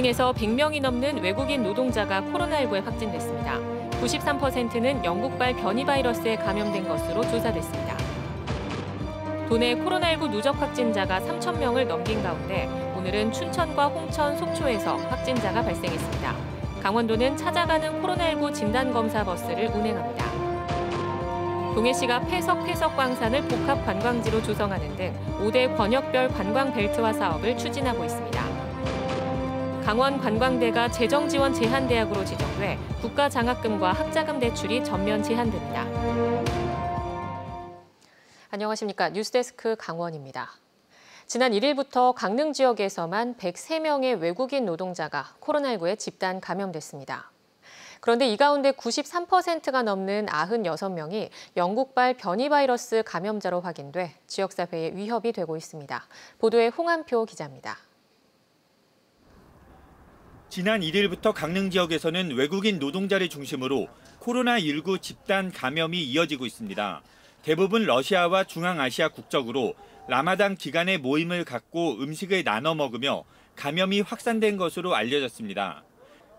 강원에서 100명이 넘는 외국인 노동자가 코로나19에 확진됐습니다. 93%는 영국발 변이 바이러스에 감염된 것으로 조사됐습니다. 도내 코로나19 누적 확진자가 3,000명을 넘긴 가운데 오늘은 춘천과 홍천, 속초에서 확진자가 발생했습니다. 강원도는 찾아가는 코로나19 진단검사 버스를 운행합니다. 동해시가 폐석광산을 복합관광지로 조성하는 등 5대 권역별 관광벨트화 사업을 추진하고 있습니다. 강원관광대가 재정지원 제한대학으로 지정돼 국가장학금과 학자금 대출이 전면 제한됩니다. 안녕하십니까. 뉴스데스크 강원입니다. 지난 1일부터 강릉 지역에서만 103명의 외국인 노동자가 코로나19에 집단 감염됐습니다. 그런데 이 가운데 93%가 넘는 96명이 영국발 변이 바이러스 감염자로 확인돼 지역사회에 위협이 되고 있습니다. 보도에 홍한표 기자입니다. 지난 1일부터 강릉 지역에서는 외국인 노동자를 중심으로 코로나19 집단 감염이 이어지고 있습니다. 대부분 러시아와 중앙아시아 국적으로 라마단 기간에 모임을 갖고 음식을 나눠 먹으며 감염이 확산된 것으로 알려졌습니다.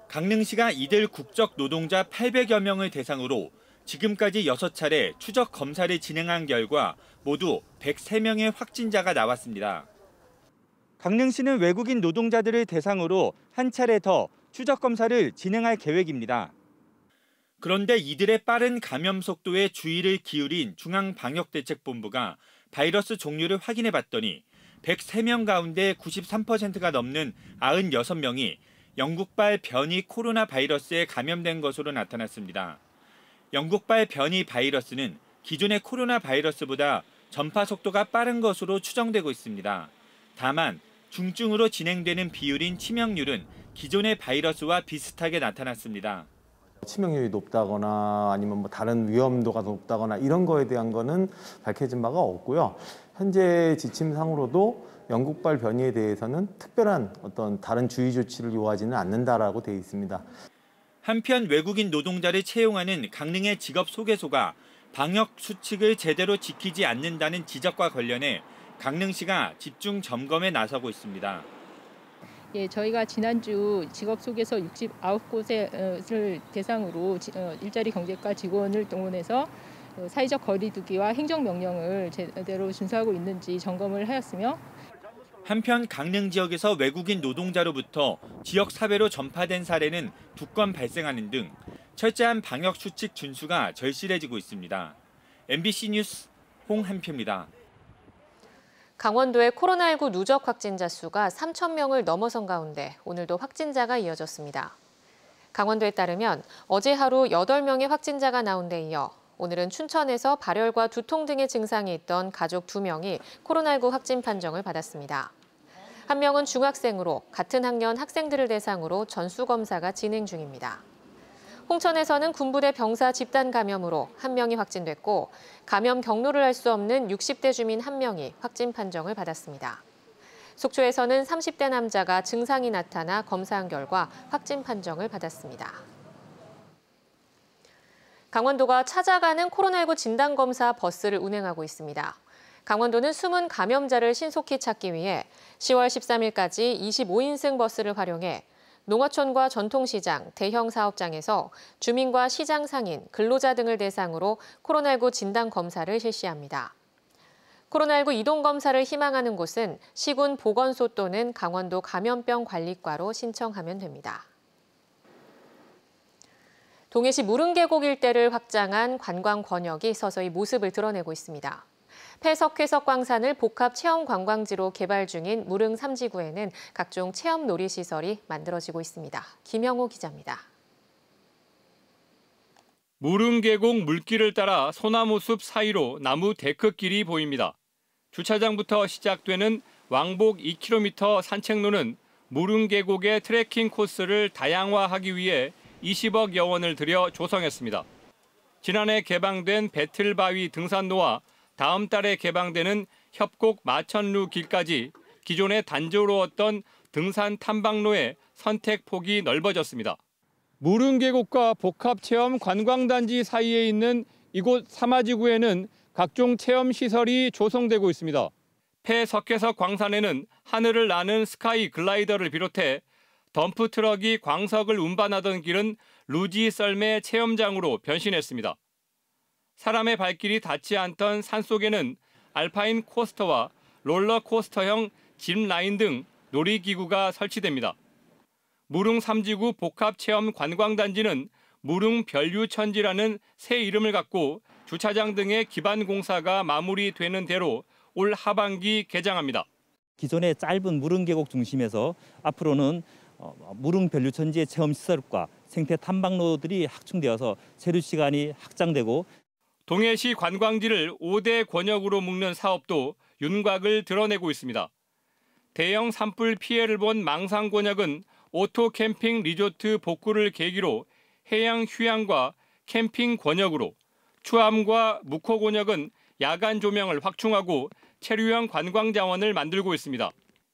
강릉시가 이들 국적 노동자 800여 명을 대상으로 지금까지 6차례 추적 검사를 진행한 결과 모두 103명의 확진자가 나왔습니다. 강릉시는 외국인 노동자들을 대상으로 한 차례 더 추적 검사를 진행할 계획입니다. 그런데 이들의 빠른 감염 속도에 주의를 기울인 중앙방역대책본부가 바이러스 종류를 확인해 봤더니 103명 가운데 93%가 넘는 96명이 영국발 변이 코로나 바이러스에 감염된 것으로 나타났습니다. 영국발 변이 바이러스는 기존의 코로나 바이러스보다 전파 속도가 빠른 것으로 추정되고 있습니다. 다만 중증으로 진행되는 비율인 치명률은 기존의 바이러스와 비슷하게 나타났습니다. 치명률이 높다거나 아니면 다른 위험도가 높다거나 이런 거에 대한 거는 밝혀진 바가 없고요. 현재 지침상으로도 영국발 변이에 대해서는 특별한 어떤 다른 주의 조치를 요하지는 않는다라고 되어 있습니다. 한편 외국인 노동자를 채용하는 강릉의 직업 소개소가 방역 수칙을 제대로 지키지 않는다는 지적과 관련해 강릉시가 집중 점검에 나서고 있습니다. 저희가 지난주 직업소개서 69곳을 대상으로 일자리 경제과 직원을 동원해서 사회적 거리두기와 행정명령을 제대로 준수하고 있는지 점검을 하였으며 한편 강릉 지역에서 외국인 노동자로부터 지역 사회로 전파된 사례는 2건 발생하는 등 철저한 방역 수칙 준수가 절실해지고 있습니다. MBC 뉴스 홍한표입니다. 강원도의 코로나19 누적 확진자 수가 3,000명을 넘어선 가운데 오늘도 확진자가 이어졌습니다. 강원도에 따르면 어제 하루 8명의 확진자가 나온 데 이어 오늘은 춘천에서 발열과 두통 등의 증상이 있던 가족 2명이 코로나19 확진 판정을 받았습니다. 한 명은 중학생으로 같은 학년 학생들을 대상으로 전수검사가 진행 중입니다. 홍천에서는 군부대 병사 집단 감염으로 1명이 확진됐고 감염 경로를 알 수 없는 60대 주민 1명이 확진 판정을 받았습니다. 속초에서는 30대 남자가 증상이 나타나 검사한 결과 확진 판정을 받았습니다. 강원도가 찾아가는 코로나19 진단검사 버스를 운행하고 있습니다. 강원도는 숨은 감염자를 신속히 찾기 위해 10월 13일까지 25인승 버스를 활용해 농어촌과 전통시장, 대형 사업장에서 주민과 시장 상인, 근로자 등을 대상으로 코로나19 진단검사를 실시합니다. 코로나19 이동검사를 희망하는 곳은 시군 보건소 또는 강원도 감염병관리과로 신청하면 됩니다. 동해시 무릉계곡 일대를 확장한 관광 권역이 서서히 모습을 드러내고 있습니다. 폐석회석광산을 복합체험관광지로 개발 중인 무릉 3지구에는 각종 체험 놀이시설이 만들어지고 있습니다. 김영호 기자입니다. 무릉계곡 물길을 따라 소나무숲 사이로 나무 데크길이 보입니다. 주차장부터 시작되는 왕복 2km 산책로는 무릉계곡의 트레킹 코스를 다양화하기 위해 20억여 원을 들여 조성했습니다. 지난해 개방된 배틀바위 등산로와 다음 달에 개방되는 협곡 마천루 길까지 기존에 단조로웠던 등산 탐방로의 선택 폭이 넓어졌습니다. 무릉계곡과 복합체험 관광단지 사이에 있는 이곳 사마지구에는 각종 체험시설이 조성되고 있습니다. 폐석회석 광산에는 하늘을 나는 스카이 글라이더를 비롯해 덤프 트럭이 광석을 운반하던 길은 루지 썰매 체험장으로 변신했습니다. 사람의 발길이 닿지 않던 산속에는 알파인 코스터와 롤러코스터형 짚라인 등 놀이기구가 설치됩니다. 무릉 3지구 복합체험 관광단지는 무릉 별유천지라는 새 이름을 갖고 주차장 등의 기반 공사가 마무리되는 대로 올 하반기 개장합니다. 기존의 짧은 무릉 계곡 중심에서 앞으로는 무릉 별유천지의 체험 시설과 생태 탐방로들이 확충되어서 체류 시간이 확장되고 동해시 관광지를 5대 권역으로 묶는 사업도 윤곽을 드러내고 있습니다. 대형 산불 피해를 본 망상 권역은 오토 캠핑 리조트 복구를 계기로 해양 휴양과 캠핑 권역으로, 추암과 묵호 권역은 야간 조명을 확충하고 체류형 관광 자원을 만들고 있습니다.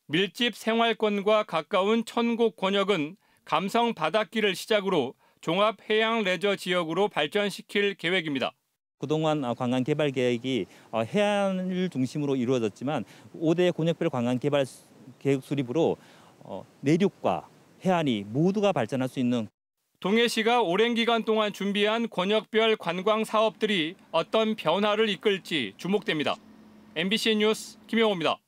밀집 생활권과 가까운 천곡 권역은 감성 바닷길을 시작으로 종합 해양 레저 지역으로 발전시킬 계획입니다. 그동안 관광 개발 계획이 해안을 중심으로 이루어졌지만 5대 권역별 관광 개발 계획 수립으로 내륙과 해안이 모두가 발전할 수 있는 동해시가 오랜 기간 동안 준비한 권역별 관광 사업들이 어떤 변화를 이끌지 주목됩니다. MBC 뉴스 김영호입니다.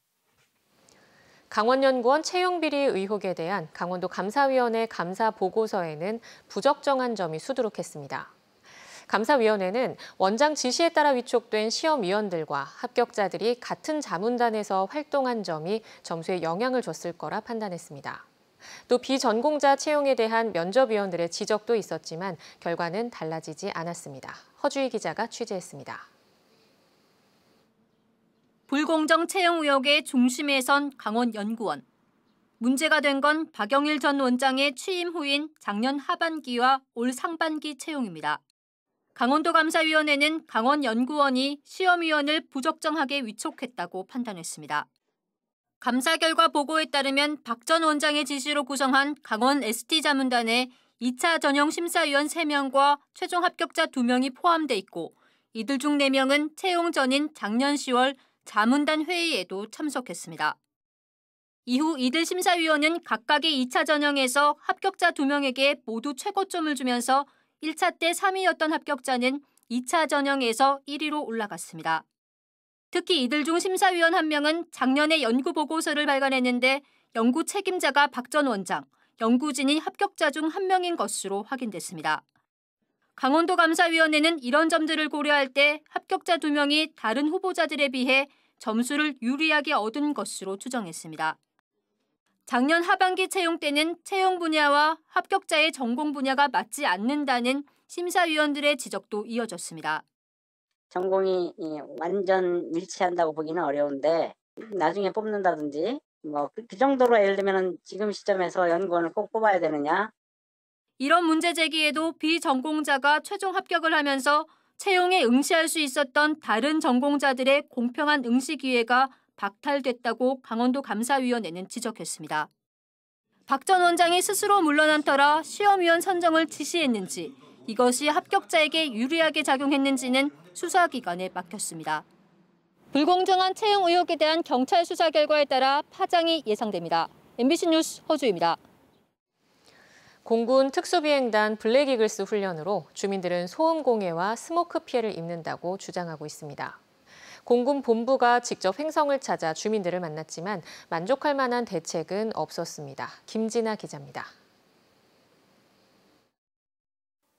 강원연구원 채용비리 의혹에 대한 강원도 감사위원회 감사 보고서에는 부적정한 점이 수두룩했습니다. 감사위원회는 원장 지시에 따라 위촉된 시험위원들과 합격자들이 같은 자문단에서 활동한 점이 점수에 영향을 줬을 거라 판단했습니다. 또 비전공자 채용에 대한 면접위원들의 지적도 있었지만 결과는 달라지지 않았습니다. 허주희 기자가 취재했습니다. 불공정 채용 의혹의 중심에 선 강원연구원. 문제가 된 건 박영일 전 원장의 취임 후인 작년 하반기와 올 상반기 채용입니다. 강원도 감사위원회는 강원연구원이 시험위원을 부적정하게 위촉했다고 판단했습니다. 감사 결과 보고에 따르면 박 전 원장의 지시로 구성한 강원 ST 자문단에 2차 전형 심사위원 3명과 최종 합격자 2명이 포함돼 있고 이들 중 4명은 채용 전인 작년 10월 자문단 회의에도 참석했습니다. 이후 이들 심사위원은 각각의 2차 전형에서 합격자 2명에게 모두 최고점을 주면서 1차 때 3위였던 합격자는 2차 전형에서 1위로 올라갔습니다. 특히 이들 중 심사위원 1명은 작년에 연구 보고서를 발간했는데 연구 책임자가 박 전 원장, 연구진이 합격자 중 1명인 것으로 확인됐습니다. 강원도 감사위원회는 이런 점들을 고려할 때 합격자 2명이 다른 후보자들에 비해 점수를 유리하게 얻은 것으로 추정했습니다. 작년 하반기 채용 때는 채용 분야와 합격자의 전공 분야가 맞지 않는다는 심사위원들의 지적도 이어졌습니다. 전공이 완전 일치한다고 보기는 어려운데 나중에 뽑는다든지 그 정도로 예를 들면 지금 시점에서 연구원을 꼭 뽑아야 되느냐. 이런 문제 제기에도 비전공자가 최종 합격을 하면서 채용에 응시할 수 있었던 다른 전공자들의 공평한 응시 기회가 박탈됐다고 강원도 감사위원회는 지적했습니다. 박 전 원장이 스스로 물러난 터라 시험위원 선정을 지시했는지 이것이 합격자에게 유리하게 작용했는지는 수사기관에 맡겼습니다. 불공정한 채용 의혹에 대한 경찰 수사 결과에 따라 파장이 예상됩니다. MBC 뉴스 허주입니다. 공군 특수비행단 블랙이글스 훈련으로 주민들은 소음 공해와 스모크 피해를 입는다고 주장하고 있습니다. 공군 본부가 직접 횡성을 찾아 주민들을 만났지만 만족할 만한 대책은 없었습니다. 김진아 기자입니다.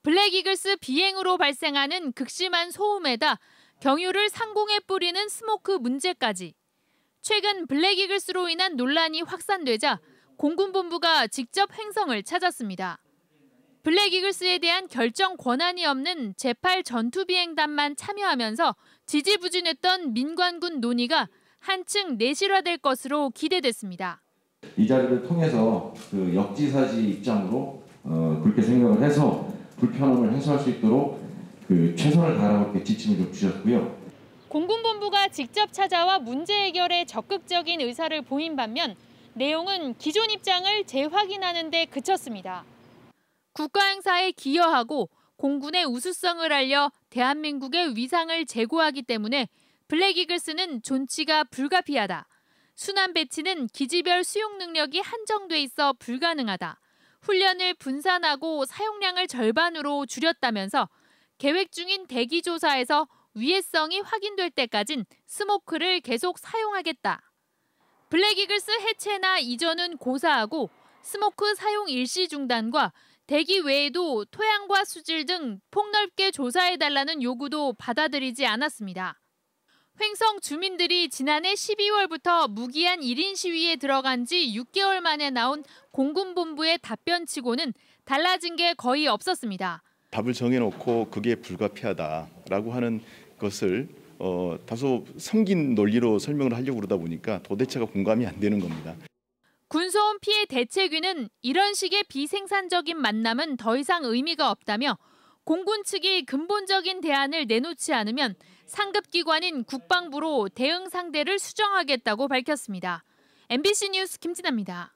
블랙이글스 비행으로 발생하는 극심한 소음에다 경유를 상공에 뿌리는 스모크 문제까지. 최근 블랙이글스로 인한 논란이 확산되자 공군 본부가 직접 횡성을 찾았습니다. 블랙이글스에 대한 결정 권한이 없는 제8 전투비행단만 참여하면서 지지부진했던 민관군 논의가 한층 내실화될 것으로 기대됐습니다. 이 자리를 통해서 그 역지사지 입장으로 그렇게 생각을 해서 불편함을 해소할 수 있도록 최선을 다하라고 이렇게 지침을 좀 주셨고요. 공군본부가 직접 찾아와 문제 해결에 적극적인 의사를 보인 반면 내용은 기존 입장을 재확인하는 데 그쳤습니다. 국가행사에 기여하고 공군의 우수성을 알려 대한민국의 위상을 제고하기 때문에 블랙이글스는 존치가 불가피하다. 순환 배치는 기지별 수용 능력이 한정돼 있어 불가능하다. 훈련을 분산하고 사용량을 절반으로 줄였다면서 계획 중인 대기 조사에서 위해성이 확인될 때까진 스모크를 계속 사용하겠다. 블랙이글스 해체나 이전은 고사하고 스모크 사용 일시 중단과 대기 외에도 토양과 수질 등 폭넓게 조사해달라는 요구도 받아들이지 않았습니다. 횡성 주민들이 지난해 12월부터 무기한 1인 시위에 들어간 지 6개월 만에 나온 공군본부의 답변치고는 달라진 게 거의 없었습니다. 답을 정해놓고 그게 불가피하다라고 하는 것을 다소 성긴 논리로 설명을 하려고 그러다 보니까 도대체가 공감이 안 되는 겁니다. 군소음 피해 대책위는 이런 식의 비생산적인 만남은 더 이상 의미가 없다며 공군 측이 근본적인 대안을 내놓지 않으면 상급기관인 국방부로 대응 상대를 수정하겠다고 밝혔습니다. MBC 뉴스 김진아입니다.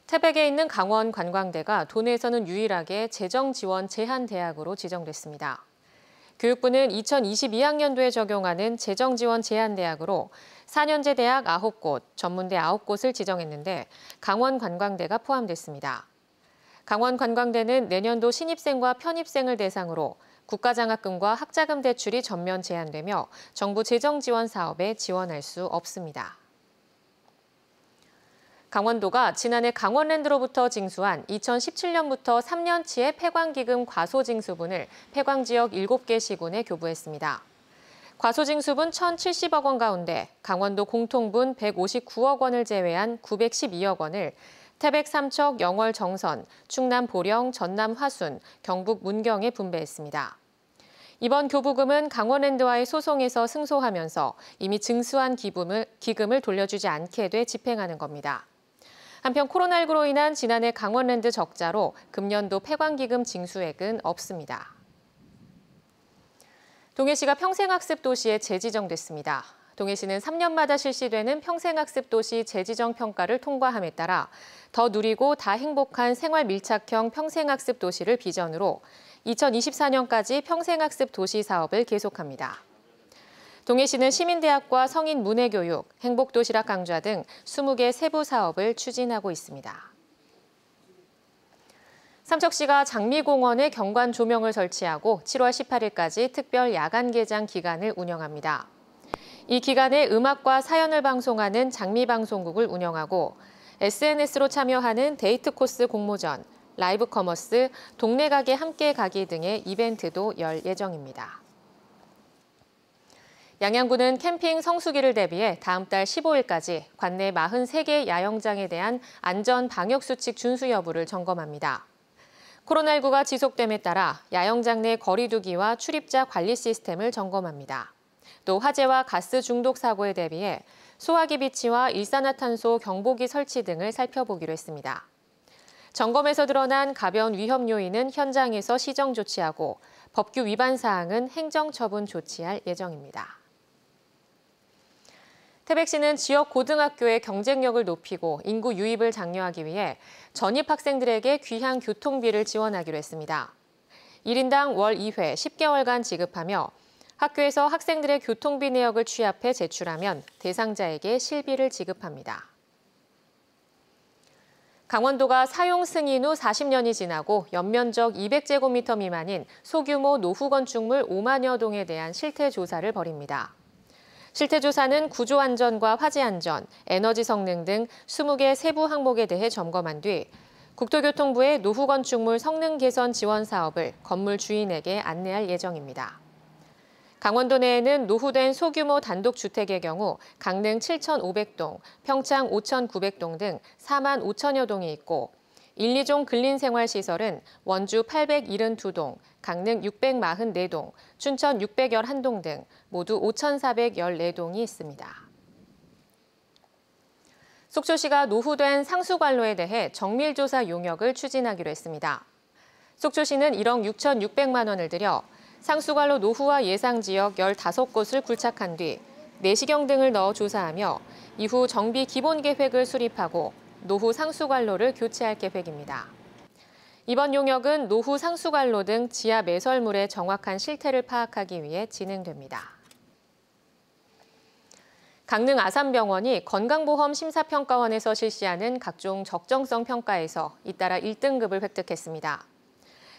태백에 있는 강원 관광대가 도내에서는 유일하게 재정 지원 제한 대학으로 지정됐습니다. 교육부는 2022학년도에 적용하는 재정 지원 제한 대학으로 4년제 대학 9곳, 전문대 9곳을 지정했는데 강원 관광대가 포함됐습니다. 강원 관광대는 내년도 신입생과 편입생을 대상으로 국가장학금과 학자금 대출이 전면 제한되며 정부 재정 지원 사업에 지원할 수 없습니다. 강원도가 지난해 강원랜드로부터 징수한 2017년부터 3년치의 폐광기금 과소징수분을 폐광지역 7개 시군에 교부했습니다. 과소징수분 1,070억 원 가운데 강원도 공통분 159억 원을 제외한 912억 원을 태백 삼척, 영월 정선, 충남 보령, 전남 화순, 경북 문경에 분배했습니다. 이번 교부금은 강원랜드와의 소송에서 승소하면서 이미 징수한 기금을 돌려주지 않게 돼 집행하는 겁니다. 한편 코로나19로 인한 지난해 강원랜드 적자로 금년도 폐광기금 징수액은 없습니다. 동해시가 평생학습 도시에 재지정됐습니다. 동해시는 3년마다 실시되는 평생학습 도시 재지정 평가를 통과함에 따라 더 누리고 다 행복한 생활 밀착형 평생학습 도시를 비전으로 2024년까지 평생학습 도시 사업을 계속합니다. 동해시는 시민대학과 성인 문해교육, 행복도시락 강좌 등 20개 세부 사업을 추진하고 있습니다. 삼척시가 장미공원에 경관 조명을 설치하고 7월 18일까지 특별 야간 개장 기간을 운영합니다. 이 기간에 음악과 사연을 방송하는 장미방송국을 운영하고 SNS로 참여하는 데이트 코스 공모전, 라이브 커머스, 동네 가게 함께 가기 등의 이벤트도 열 예정입니다. 양양구는 캠핑 성수기를 대비해 다음 달 15일까지 관내 43개 야영장에 대한 안전 방역수칙 준수 여부를 점검합니다. 코로나19가 지속됨에 따라 야영장 내 거리 두기와 출입자 관리 시스템을 점검합니다. 또 화재와 가스 중독 사고에 대비해 소화기 비치와 일산화탄소 경보기 설치 등을 살펴보기로 했습니다. 점검에서 드러난 가벼운 위험 요인은 현장에서 시정 조치하고 법규 위반 사항은 행정처분 조치할 예정입니다. 태백시는 지역 고등학교의 경쟁력을 높이고 인구 유입을 장려하기 위해 전입 학생들에게 귀향 교통비를 지원하기로 했습니다. 1인당 월 2회 10개월간 지급하며 학교에서 학생들의 교통비 내역을 취합해 제출하면 대상자에게 실비를 지급합니다. 강원도가 사용 승인 후 40년이 지나고 연면적 200제곱미터 미만인 소규모 노후 건축물 5만여 동에 대한 실태 조사를 벌입니다. 실태 조사는 구조 안전과 화재 안전, 에너지 성능 등 20개 세부 항목에 대해 점검한 뒤 국토교통부의 노후 건축물 성능 개선 지원 사업을 건물 주인에게 안내할 예정입니다. 강원도 내에는 노후된 소규모 단독주택의 경우 강릉 7,500동, 평창 5,900동 등 4만 5천여 동이 있고 1, 2종 근린생활시설은 원주 872동, 강릉 644동, 춘천 611동 등 모두 5,414동이 있습니다. 속초시가 노후된 상수관로에 대해 정밀조사 용역을 추진하기로 했습니다. 속초시는 1억 6,600만 원을 들여 상수관로 노후화 예상지역 15곳을 굴착한 뒤 내시경 등을 넣어 조사하며 이후 정비 기본 계획을 수립하고 노후 상수관로를 교체할 계획입니다. 이번 용역은 노후 상수관로 등 지하 매설물의 정확한 실태를 파악하기 위해 진행됩니다. 강릉 아산병원이 건강보험심사평가원에서 실시하는 각종 적정성 평가에서 잇따라 1등급을 획득했습니다.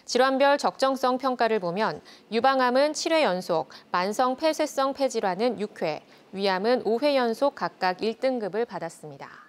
질환별 적정성 평가를 보면 유방암은 7회 연속, 만성 폐쇄성 폐질환은 6회, 위암은 5회 연속 각각 1등급을 받았습니다.